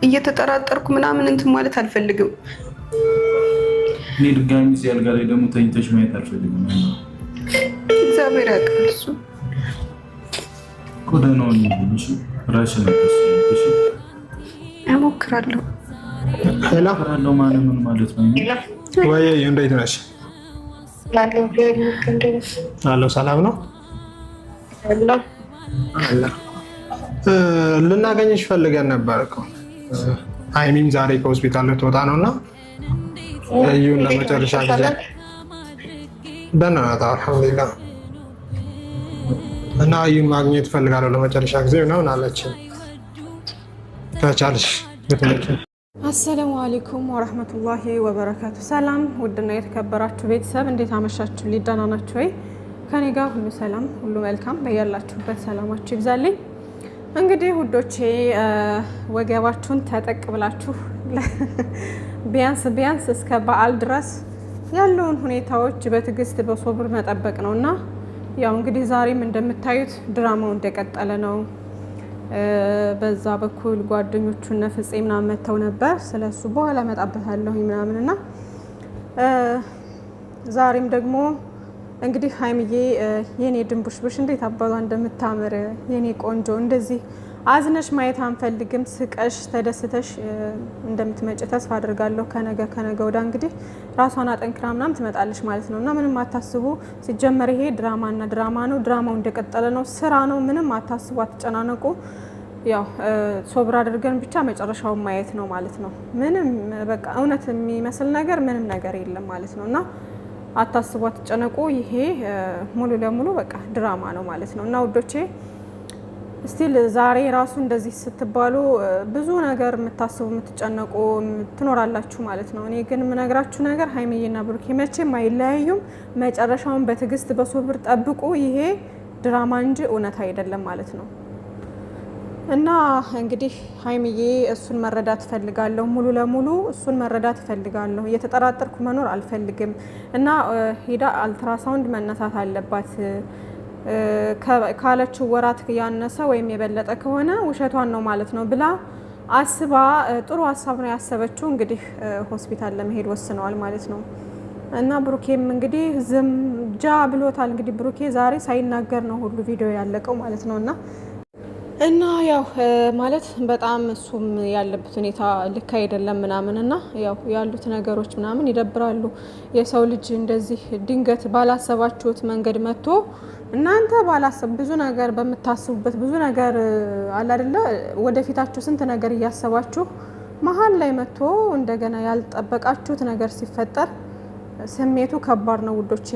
እየተጠራጠርኩ ምናምን እንትን ማለት አልፈልግም። እኔ ድጋሚ እዚህ አልጋ ላይ ደግሞ ተኝተሽ ማየት አልፈልግም። እግዚአብሔር ያውቃል። እሱ ኮደ ነው እንዴ? ራስሽን አትስጪ። እሞክራለሁ። ሄሎ እሞክራለሁ ማለት ምን ማለት ነው? ወይ እንዴት ነሽ? አሎ ሰላም ነው አለ። ልናገኝሽ ፈልገን ነበር እኮ ሀይሚም ዛሬ ከሆስፒታል ልትወጣ ነው እና እዩን ለመጨረሻ ጊዜ ደህና ናት አልሐምዱሊላህ። እና እዩን ማግኘት ፈልጋለሁ ለመጨረሻ ጊዜ ምናምን አለችኝ። ከቻልሽ ብትመጪ። አሰላሙ አለይኩም ወራህመቱላሂ ወበረካቱ። ሰላም ውድና የተከበራችሁ ቤተሰብ እንዴት አመሻችሁ? ደህና ናችሁ ወይ? ከኔ ጋር ሁሉ ሰላም ሁሉ መልካም፣ በያላችሁበት ሰላማችሁ ይብዛልኝ። እንግዲህ ውዶቼ ወገባችሁን ተጠቅ ብላችሁ ቢያንስ እስከ በዓል ድረስ ያለውን ሁኔታዎች በትዕግስት በሶብር መጠበቅ ነው እና ያው እንግዲህ ዛሬም እንደምታዩት ድራማው እንደቀጠለ ነው። በዛ በኩል ጓደኞቹ እነ ፍፄ ምናምን መተው ነበር። ስለሱ በኋላ መጣበታለሁ ምናምን እና ዛሬም ደግሞ እንግዲህ ሀይሚዬ የኔ ድንቡሽቡሽ እንዴት አባቷ እንደምታምር የኔ ቆንጆ እንደዚህ አዝነሽ ማየት አንፈልግም። ስቀሽ ተደስተሽ እንደምትመጪ ተስፋ አድርጋለሁ። ከነገ ወዳ እንግዲህ ራሷን አጠንክራ ምናምን ትመጣለች ማለት ነው እና ምንም አታስቡ። ሲጀመር ይሄ ድራማ ነው። ድራማው እንደቀጠለ ነው። ስራ ነው። ምንም አታስቡ፣ አትጨናነቁ። ያው ሶብር አድርገን ብቻ መጨረሻውን ማየት ነው ማለት ነው። ምንም በቃ እውነት የሚመስል ነገር ምንም ነገር የለም ማለት ነው እና አታስቡ፣ አትጨነቁ። ይሄ ሙሉ ለሙሉ በቃ ድራማ ነው ማለት ነው እና ውዶቼ ስቲል ዛሬ ራሱ እንደዚህ ስትባሉ ብዙ ነገር የምታስቡ የምትጨነቁ ትኖራላችሁ ማለት ነው። እኔ ግን የምነግራችሁ ነገር ሀይሚዬና ብሩኬ መቼም አይለያዩም። መጨረሻውን በትዕግስት በሶብር ጠብቁ። ይሄ ድራማ እንጂ እውነት አይደለም ማለት ነው እና እንግዲህ ሀይሚዬ እሱን መረዳት እፈልጋለሁ፣ ሙሉ ለሙሉ እሱን መረዳት እፈልጋለሁ። እየተጠራጠርኩ መኖር አልፈልግም እና ሄዳ አልትራሳውንድ መነሳት አለባት ካለችው ወራት ያነሰ ወይም የበለጠ ከሆነ ውሸቷን ነው ማለት ነው ብላ አስባ ጥሩ ሀሳብ ነው ያሰበችው። እንግዲህ ሆስፒታል ለመሄድ ወስነዋል ማለት ነው እና ብሩኬም እንግዲህ ዝም ጃ ብሎታል። እንግዲህ ብሩኬ ዛሬ ሳይናገር ነው ሁሉ ቪዲዮ ያለቀው ማለት ነው እና ያው ማለት በጣም እሱም ያለበት ሁኔታ ልክ አይደለም ምናምን እና ያው ያሉት ነገሮች ምናምን ይደብራሉ። የሰው ልጅ እንደዚህ ድንገት ባላሰባችሁት መንገድ መጥቶ እናንተ ብዙ ነገር በምታስቡበት ብዙ ነገር አለ አይደለ፣ ወደፊታችሁ ስንት ነገር እያሰባችሁ መሀል ላይ መጥቶ እንደገና ያልጠበቃችሁት ነገር ሲፈጠር ስሜቱ ከባድ ነው ውዶቼ።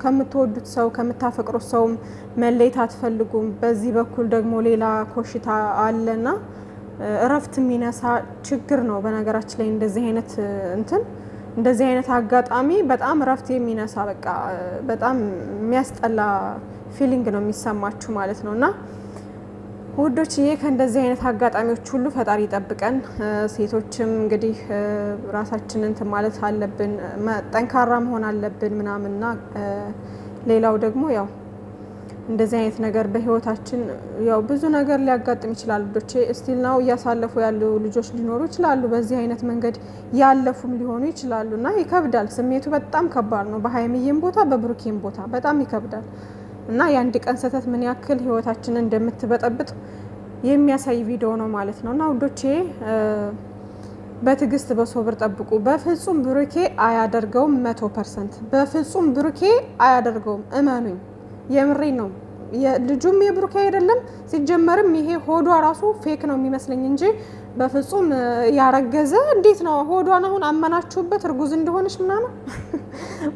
ከምትወዱት ሰው ከምታፈቅሩት ሰውም መለየት አትፈልጉም። በዚህ በኩል ደግሞ ሌላ ኮሽታ አለና እረፍት የሚነሳ ችግር ነው። በነገራችን ላይ እንደዚህ አይነት አጋጣሚ በጣም እረፍት የሚነሳ በቃ በጣም የሚያስጠላ ፊሊንግ ነው የሚሰማችሁ ማለት ነው እና ውዶችዬ ከእንደዚህ አይነት አጋጣሚዎች ሁሉ ፈጣሪ ይጠብቀን። ሴቶችም እንግዲህ ራሳችንን እንትን ማለት አለብን፣ ጠንካራ መሆን አለብን ምናምንና ሌላው ደግሞ ያው እንደዚህ አይነት ነገር በህይወታችን ያው ብዙ ነገር ሊያጋጥም ይችላል ውዶቼ። እስቲል ነው እያሳለፉ ያሉ ልጆች ሊኖሩ ይችላሉ፣ በዚህ አይነት መንገድ ያለፉም ሊሆኑ ይችላሉ እና ይከብዳል። ስሜቱ በጣም ከባድ ነው። በሀይሚዬም ቦታ በብሩኬም ቦታ በጣም ይከብዳል እና የአንድ ቀን ስህተት ምን ያክል ህይወታችንን እንደምትበጠብጥ የሚያሳይ ቪዲዮ ነው ማለት ነው እና ውዶቼ በትዕግስት በሶብር ጠብቁ። በፍጹም ብሩኬ አያደርገውም፣ 100% በፍጹም ብሩኬ አያደርገውም። እመኑኝ፣ የምሬ ነው። ልጁም የብሩኬ አይደለም። ሲጀመርም ይሄ ሆዷ ራሱ ፌክ ነው የሚመስለኝ እንጂ በፍጹም ያረገዘ እንዴት ነው ሆዷን አሁን አመናችሁበት እርጉዝ እንደሆነች ምናምን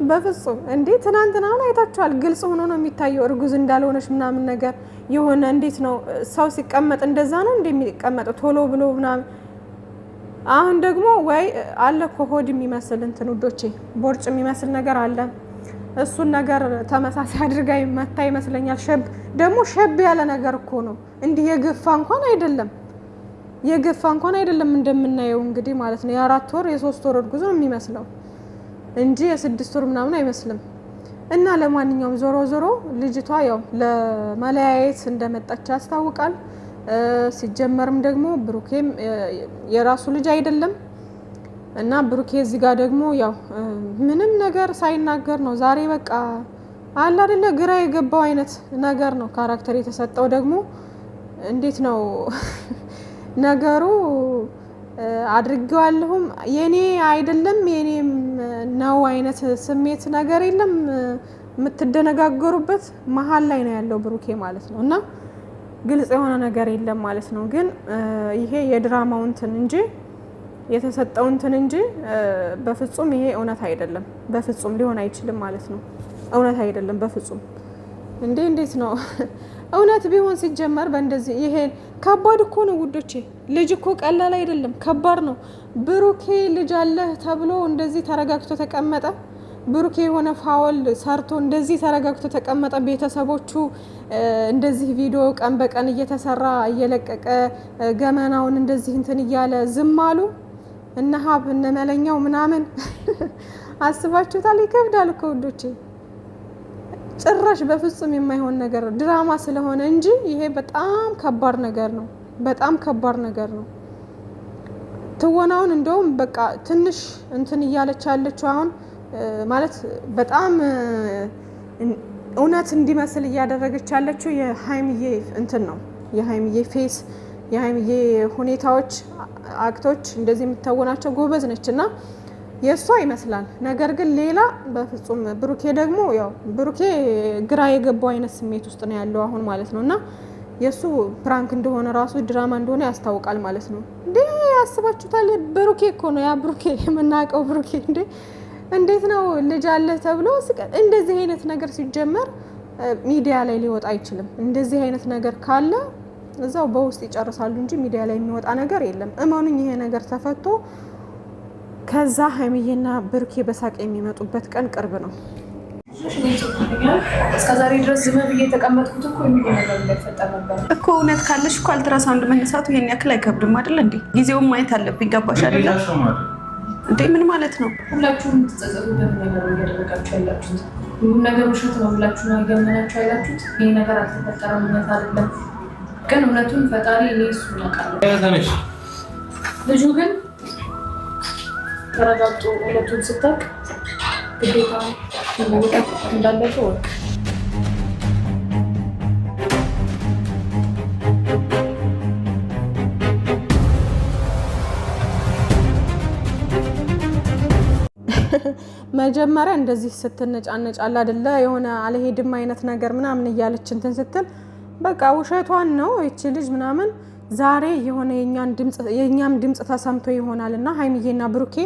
በፍጹም እንዴ! ትናንትና አይታችኋል። ግልጽ ሆኖ ነው የሚታየው እርጉዝ እንዳልሆነች ምናምን ነገር የሆነ እንዴት ነው ሰው ሲቀመጥ እንደዛ ነው እንደሚቀመጠው ቶሎ ብሎ ምናምን። አሁን ደግሞ ወይ አለ እኮ ሆድ የሚመስል እንትን ውዶቼ፣ ቦርጭ የሚመስል ነገር አለ። እሱን ነገር ተመሳሳይ አድርጋ መታ ይመስለኛል። ሸብ ያለ ነገር እኮ ነው። እንዲህ የገፋ እንኳን አይደለም እንደምናየው እንግዲህ ማለት ነው። የ4 ወር የ3 ወር እርጉዝ ነው የሚመስለው እንጂ የ6 ወር ምናምን አይመስልም። እና ለማንኛውም ዞሮ ልጅቷ ያው ለመለያየት እንደመጣች ያስታውቃል። ሲጀመርም ደግሞ ብሩኬም የራሱ ልጅ አይደለም እና ብሩኬ እዚህ ጋር ደግሞ ያው ምንም ነገር ሳይናገር ነው ዛሬ በቃ አለ አይደለ ግራ የገባው አይነት ነገር ነው ካራክተር የተሰጠው። ደግሞ እንዴት ነው ነገሩ አድርጌዋለሁም የኔ አይደለም የኔም ነው አይነት ስሜት ነገር የለም የምትደነጋገሩበት መሀል ላይ ነው ያለው ብሩኬ ማለት ነው። እና ግልጽ የሆነ ነገር የለም ማለት ነው። ግን ይሄ የድራማው እንትን እንጂ የተሰጠው እንትን እንጂ በፍጹም ይሄ እውነት አይደለም። በፍጹም ሊሆን አይችልም ማለት ነው። እውነት አይደለም በፍጹም። እንዴት ነው እውነት ቢሆን ሲጀመር በእንደዚህ ይሄ ከባድ እኮ ነው ውዶቼ። ልጅ እኮ ቀላል አይደለም፣ ከባድ ነው። ብሩኬ ልጅ አለህ ተብሎ እንደዚህ ተረጋግቶ ተቀመጠ። ብሩኬ የሆነ ፋውል ሰርቶ እንደዚህ ተረጋግቶ ተቀመጠ። ቤተሰቦቹ እንደዚህ ቪዲዮ ቀን በቀን እየተሰራ እየለቀቀ ገመናውን እንደዚህ እንትን እያለ ዝም አሉ። እነ ሀብ እነ መለኛው ምናምን አስባችሁታል? ይከብዳል እኮ ውዶቼ። ጭራሽ በፍጹም የማይሆን ነገር ድራማ ስለሆነ እንጂ ይሄ በጣም ከባድ ነገር ነው። በጣም ከባድ ነገር ነው። ትወናውን እንደውም በቃ ትንሽ እንትን እያለች ያለችው አሁን ማለት በጣም እውነት እንዲመስል እያደረገች ያለችው የሀይሚዬ እንትን ነው። የሀይሚዬ ፌስ፣ የሀይሚዬ ሁኔታዎች፣ አክቶች እንደዚህ የምታወናቸው ጎበዝ ነች እና የእሷ ይመስላል። ነገር ግን ሌላ በፍጹም ብሩኬ ደግሞ ያው ብሩኬ ግራ የገባው አይነት ስሜት ውስጥ ነው ያለው አሁን ማለት ነው። እና የእሱ ፕራንክ እንደሆነ ራሱ ድራማ እንደሆነ ያስታውቃል ማለት ነው። እንዴ ያስባችሁታል? ብሩኬ እኮ ነው ያ ብሩኬ የምናውቀው ብሩኬ። እንዴት ነው ልጅ አለ ተብሎ እንደዚህ አይነት ነገር ሲጀመር ሚዲያ ላይ ሊወጣ አይችልም። እንደዚህ አይነት ነገር ካለ እዛው በውስጥ ይጨርሳሉ እንጂ ሚዲያ ላይ የሚወጣ ነገር የለም። እመኑኝ ይሄ ነገር ተፈቶ ከዛ ሀይሚዬና ብሩኬ በሳቅ የሚመጡበት ቀን ቅርብ ነው። እስከዛሬ ድረስ ዝም ብዬ የተቀመጥኩት እኮ የሚሆን ነገር እንዳይፈጠር ነበር እኮ። እውነት ካለሽ እኮ አልትራሳውንድ መነሳቱ ይሄን ያክል አይከብድም አይደል እንዴ? ጊዜውን ማየት አለብኝ። ገባሽ አይደል እንዴ? ምን ማለት ነው? ሁላችሁም የምትጸጸቱበት ነገር እያደረጋችሁ ያላችሁት ሁሉም ነገር ውሸት ነው ብላችሁ ነው እያመናችሁ ያላችሁት። ይሄ ነገር አልተፈጠረም፣ እውነት አይደለም። ግን እውነቱን ፈጣሪ እኔ እሱ ያውቃል። ልጁ ግን ተረጋግጦ እውነቱን ስታውቅ ግዴታ መውጣት እንዳለበት ወቅ መጀመሪያ እንደዚህ ስትነጫነጫል አይደለ የሆነ አልሄድም አይነት ነገር ምናምን እያለች እንትን ስትል በቃ ውሸቷን ነው እቺ ልጅ ምናምን። ዛሬ የሆነ የኛም ድምጽ ተሰምቶ ይሆናልና ሀይሚዬና ብሩኬ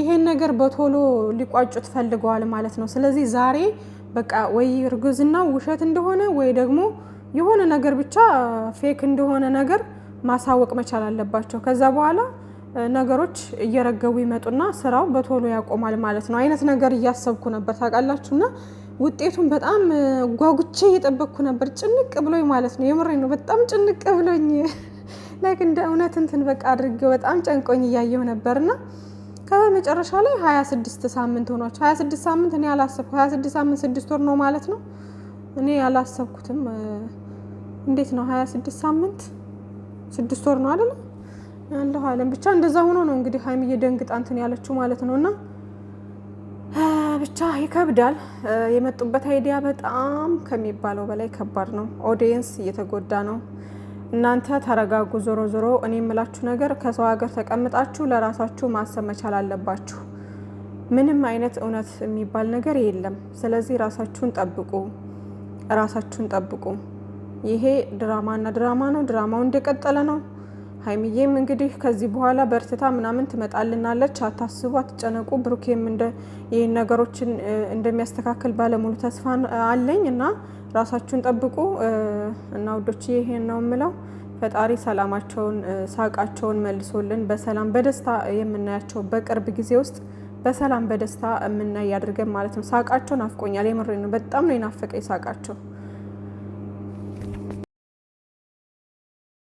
ይሄን ነገር በቶሎ ሊቋጩት ፈልገዋል ማለት ነው። ስለዚህ ዛሬ በቃ ወይ እርግዝናው ውሸት እንደሆነ ወይ ደግሞ የሆነ ነገር ብቻ ፌክ እንደሆነ ነገር ማሳወቅ መቻል አለባቸው። ከዛ በኋላ ነገሮች እየረገቡ ይመጡና ስራው በቶሎ ያቆማል ማለት ነው አይነት ነገር እያሰብኩ ነበር ታውቃላችሁና ውጤቱን በጣም ጓጉቼ እየጠበቅኩ ነበር። ጭንቅ ብሎኝ ማለት ነው። የምሬ ነው። በጣም ጭንቅ ብሎኝ ላይክ እንደ እውነት እንትን በቃ አድርጌው በጣም ጨንቆኝ እያየሁ ነበርና ከመጨረሻ ላይ 26 ሳምንት ሆኗቸው 26 ሳምንት እኔ ያላሰብኩ 26 ሳምንት 6 ወር ነው ማለት ነው። እኔ ያላሰብኩትም እንዴት ነው 26 ሳምንት 6 ወር ነው አይደል? አንተ ሀለም ብቻ እንደዛ ሆኖ ነው እንግዲህ ሀይሚዬ ደንግጣ እንትን ያለችው ማለት ነውና ብቻ ይከብዳል። የመጡበት አይዲያ በጣም ከሚባለው በላይ ከባድ ነው። ኦዲየንስ እየተጎዳ ነው። እናንተ ተረጋጉ። ዞሮ ዞሮ እኔ የምላችሁ ነገር ከሰው ሀገር ተቀምጣችሁ ለራሳችሁ ማሰብ መቻል አለባችሁ። ምንም አይነት እውነት የሚባል ነገር የለም። ስለዚህ ራሳችሁን ጠብቁ። ይሄ ድራማና ድራማ ነው። ድራማው እንደቀጠለ ነው። ሀይሚዬም እንግዲህ ከዚህ በኋላ በርትታ ምናምን ትመጣልናለች። አታስቡ፣ አትጨነቁ። ብሩኬም ይህን ነገሮችን እንደሚያስተካክል ባለሙሉ ተስፋ አለኝ እና ራሳችሁን ጠብቁ እና ውዶች ይሄን ነው የምለው። ፈጣሪ ሰላማቸውን ሳቃቸውን መልሶልን በሰላም በደስታ የምናያቸው በቅርብ ጊዜ ውስጥ በሰላም በደስታ የምናይ ያድርገን ማለት ነው። ሳቃቸው ናፍቆኛል። የምሬ ነው። በጣም ነው የናፈቀኝ ሳቃቸው።